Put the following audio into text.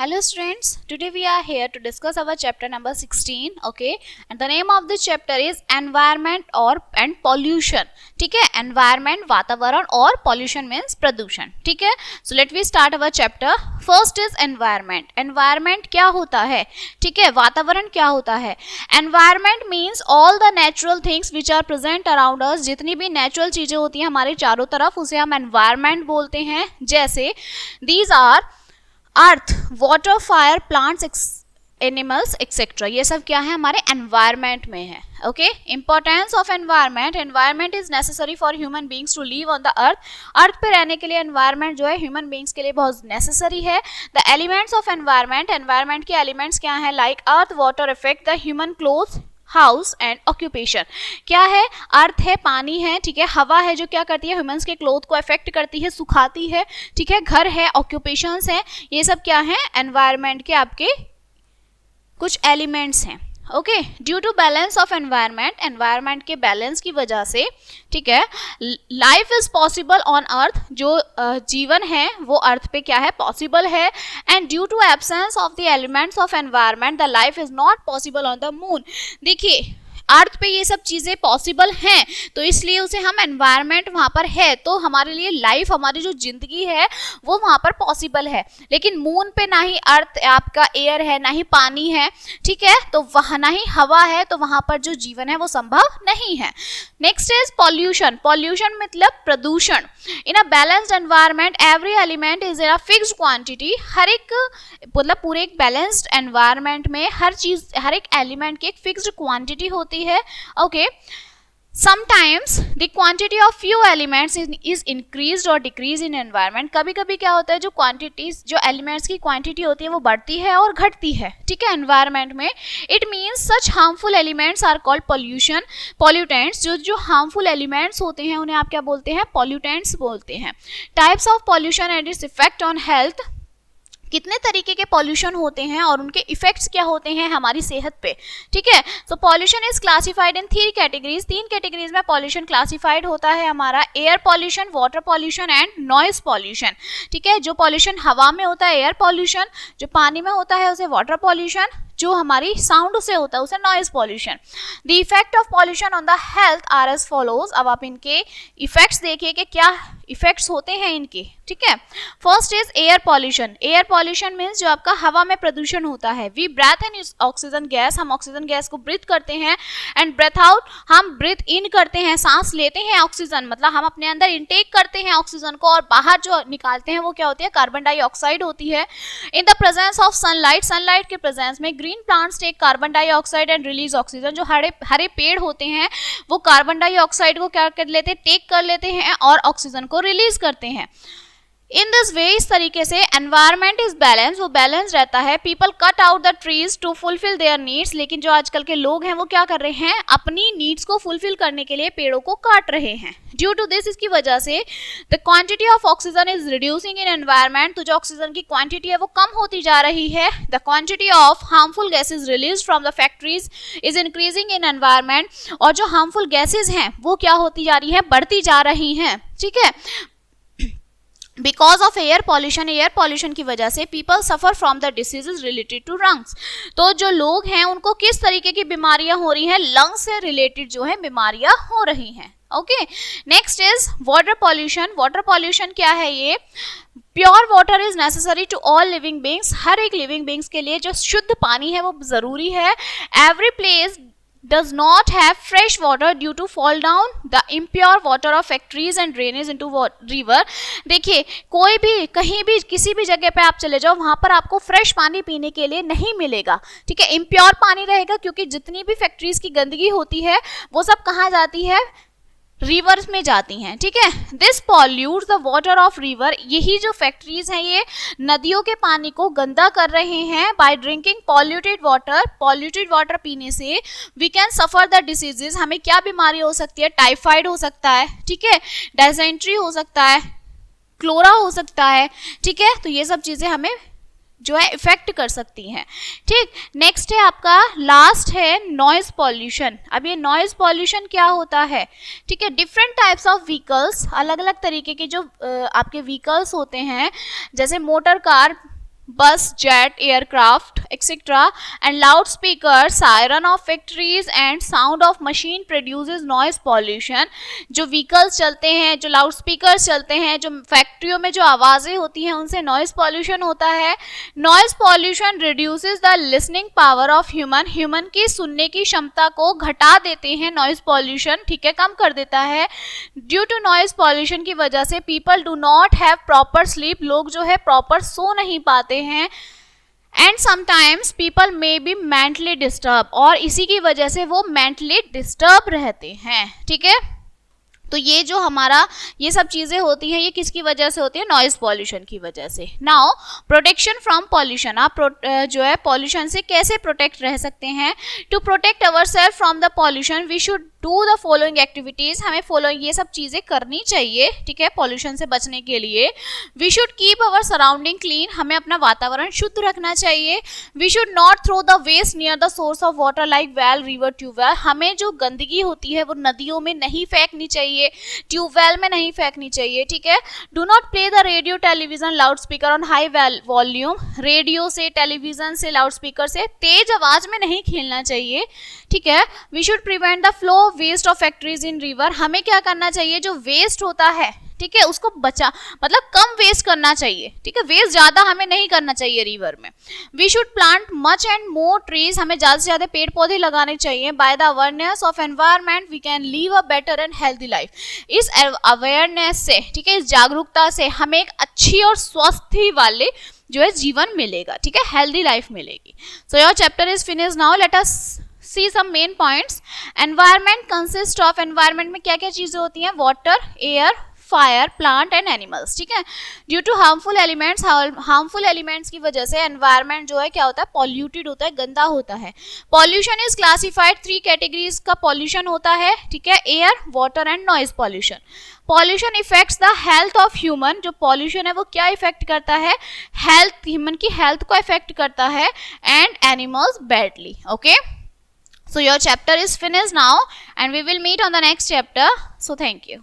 Hello students, today we are here to discuss our chapter number 16, okay, and the name of this chapter is environment and pollution. ठीक है, environment वातावरण और pollution means प्रदूषण. ठीक है, so let we start our chapter. First is environment. Environment क्या होता है? ठीक है, वातावरण क्या होता है? Environment means all the natural things which are present around us. जितनी भी natural चीजें होती हैं हमारे चारों तरफ उसे हम environment बोलते हैं. जैसे these are earth, water, fire, plants, animals etcetera, ये सब क्या है हमारे एनवायरमेंट में है. Okay, importance of environment. Environment is necessary for human beings to live on the earth. Earth पे रहने के लिए एनवायरमेंट जो है ह्यूमन बींग्स के लिए बहुत नेसेसरी है. The elements of environment. Environment के एलिमेंट्स क्या है? Like earth, water effect the human cloth, house and occupation. क्या है? अर्थ है, पानी है, ठीक है, हवा है जो क्या करती है ह्यूमंस के क्लोथ को अफेक्ट करती है, सुखाती है, ठीक है, घर है, ऑक्यूपेशंस है, ये सब क्या है? एनवायरनमेंट के आपके कुछ एलिमेंट्स हैं. Okay, due to balance of environment, environment के बैलेंस की वजह से, ठीक है, life is possible on earth. जो जीवन है वो अर्थ पे क्या है? पॉसिबल है. And due to absence of the elements of environment the life is not possible on the moon. देखिए, अर्थ पे ये सब चीजें पॉसिबल हैं तो इसलिए उसे हम एनवायरनमेंट वहां पर है तो हमारे लिए लाइफ, हमारी जो जिंदगी है वो वहां पर पॉसिबल है. लेकिन मून पे ना ही अर्थ आपका एयर है, ना ही पानी है, ठीक है, तो वहां ना ही हवा है, तो वहां पर जो जीवन है वो संभव नहीं है. Next is pollution. पॉल्यूशन मतलब प्रदूषण. In a balanced environment every element is in a fixed quantity. हर एक मतलब पूरे एक बैलेंस्ड एनवायरनमेंट में हर चीज, हर एक एलिमेंट की एक फिक्स्ड क्वांटिटी होती है. Okay, sometimes the quantity of few elements is increased or decreased in environment. कभी कभी क्या होता है, जो क्वांटिटीज, जो एलिमेंट्स की क्वांटिटी होती है वो बढ़ती है और घटती है, ठीक है, एनवायरनमेंट में. It means such harmful elements are called pollution, pollutants. जो हार्मफुल एलिमेंट्स होते हैं उन्हें आप क्या बोलते हैं? पॉल्यूटेंट्स बोलते हैं. Types of pollution and its effect on health. कितने तरीके के पॉल्यूशन होते हैं और उनके इफेक्ट्स क्या होते हैं हमारी सेहत पे, ठीक है. So pollution is classified in 3 categories. 3 categories में पॉल्यूशन क्लासिफाइड होता है हमारा. Air pollution, water pollution and noise pollution. ठीक है, जो पॉल्यूशन हवा में होता है एयर पॉल्यूशन, जो पानी में होता है उसे वाटर पॉल्यूशन, जो हमारी साउंड से होता है उसे noise pollution. The effect of pollution on the health are as follows. अब आप इनके इफेक्ट्स देखिए कि क्या इफेक्ट्स होते हैं इनके, ठीक है. First is air pollution. Air pollution means जो आपका हवा में प्रदूषण होता है. We breathe in oxygen gas. हम ऑक्सीजन गैस को ब्रीथ करते हैं. एंड ब्रेथ आउट, हम ब्रीथ इन करते हैं, सांस लेते हैं ऑक्सीजन, मतलब हम अपने अंदर इनटेक करते हैं ऑक्सीजन को, और बाहर जो निकालते हैं वो क्या होती है? कार्बन डाइऑक्साइड होती है. In the presence of sunlight, sunlight के प्रेजेंस में green plants take carbon dioxide and release oxygen. जो हरे पेड़ होते हैं वो कार्बन डाइऑक्साइड को क्या कर लेते हैं? टेक कर लेते हैं और ऑक्सीजन को रिलीज करते हैं. इन दिस वे, इस तरीके से एनवायरनमेंट इज बैलेंस, वो बैलेंस रहता है. People cut out the trees to fulfil their needs. लेकिन जो आजकल के लोग हैं वो क्या कर रहे हैं? अपनी नीड्स को फुलफिल करने के लिए पेड़ों को काट रहे हैं. ड्यू टू दिस, इसकी वजह से the quantity of oxygen is reducing in environment. तो जो ऑक्सीजन की क्वांटिटी है वो कम होती जा रही है. The quantity of harmful gases release from the factories is increasing in environment. और जो हार्मफुल गैसेज हैं वो क्या होती जा रही है? बढ़ती जा रही हैं, ठीक है. Because of air pollution, air pollution की वजह से people suffer from the diseases related to lungs. तो जो लोग हैं उनको किस तरीके की बीमारियां हो रही हैं? लंग्स से रिलेटेड जो है बीमारियां हो रही हैं. Okay, next is water pollution. Water pollution क्या है? ये pure water is necessary to all living beings. हर एक लिविंग बींग्स के लिए जो शुद्ध पानी है वो जरूरी है. Every place does not have fresh water due to fall down the impure water of factories and drainage into river. देखिए, कोई भी कहीं भी किसी भी जगह पे आप चले जाओ वहां पर आपको फ्रेश पानी पीने के लिए नहीं मिलेगा, ठीक है, इम्प्योर पानी रहेगा. क्योंकि जितनी भी फैक्ट्रीज की गंदगी होती है वो सब कहाँ जाती है? रिवर्स में जाती हैं, ठीक है. This pollutes the water of river. यही जो फैक्ट्रीज हैं ये नदियों के पानी को गंदा कर रहे हैं. By drinking polluted water, polluted water पीने से we can suffer the diseases. हमें क्या बीमारी हो सकती है? टाइफाइड हो सकता है, ठीक है, डायसेंट्री हो सकता है, क्लोरा हो सकता है, ठीक है. तो ये सब चीजें हमें जो है इफेक्ट कर सकती हैं, ठीक. नेक्स्ट है आपका, लास्ट है नॉइज पॉल्यूशन. अब ये नॉइज पॉल्यूशन क्या होता है? ठीक है, डिफरेंट टाइप्स ऑफ व्हीकल्स, अलग अलग तरीके के जो आपके व्हीकल्स होते हैं, जैसे motor car, bus, jet, aircraft, etc. And loudspeaker, siren of factories and sound of machine produces noise pollution. जो vehicles चलते हैं, जो loudspeakers चलते हैं, जो फैक्ट्रियों में जो आवाज़ें होती हैं उनसे noise pollution होता है. Noise pollution reduces the listening power of human की सुनने की क्षमता को घटा देते हैं noise pollution, ठीक है, कम कर देता है. Due to noise pollution की वजह से people do not have proper sleep, लोग जो है proper सो नहीं पाते हैं. And sometimes people may be mentally disturb, और इसी की वजह से वो मेंटली डिस्टर्ब रहते हैं, ठीक है. तो ये जो हमारा ये सब चीज़ें होती हैं ये किसकी वजह से होती है, नॉइज पॉल्यूशन की वजह से. नाउ प्रोटेक्शन फ्रॉम पॉल्यूशन, आप जो है पॉल्यूशन से कैसे प्रोटेक्ट रह सकते हैं. To protect our self from the pollution we should do the following activities, हमें फॉलोइंग ये सब चीज़ें करनी चाहिए, ठीक है, पॉल्यूशन से बचने के लिए. We should keep our surrounding clean, हमें अपना वातावरण शुद्ध रखना चाहिए. We should not throw the waste near the source of water like well, river, tubewell, हमें जो गंदगी होती है वो नदियों में नहीं फेंकनी चाहिए, ट्यूबवेल में नहीं फेंकनी चाहिए, ठीक है. Do not play the radio, television, loud speaker on high volume, radio से, टेलीविजन से, लाउड स्पीकर से तेज आवाज में नहीं खेलना चाहिए, ठीक है. We should prevent the flow of waste of factories in river, हमें क्या करना चाहिए, जो वेस्ट होता है, ठीक है, उसको बचा मतलब कम वेस्ट करना चाहिए, ठीक है, वेस्ट ज़्यादा हमें नहीं करना चाहिए रिवर में. We should plant much and more trees, हमें ज़्यादा से ज़्यादा पेड़ पौधे लगाने चाहिए. By the awareness of environment we can live a better and healthy life, इस अवेयरनेस से, ठीक है, इस जागरूकता से हमें एक अच्छी और स्वस्थ वाले जो है जीवन मिलेगा, ठीक है, हेल्दी लाइफ मिलेगी. So your chapter is finish now. Let us see some main points. Environment consist of, environment में क्या क्या चीज़ें होती हैं, water, air, fire, plant and animals, ठीक है. Due to harmful elements, harmful elements की वजह से एनवायरनमेंट जो है क्या होता है, पॉल्यूटेड होता है, गंदा होता है. पॉल्यूशन इज क्लासिफाइड 3 कैटेगरीज का पॉल्यूशन होता है, ठीक है, air, water and noise pollution. Pollution effects the health of human, जो पॉल्यूशन है वो क्या इफेक्ट करता है, हेल्थ, ह्यूमन की हेल्थ को इफेक्ट करता है, and animals badly. Okay, so your chapter is finished now and we will meet on the next chapter. So thank you.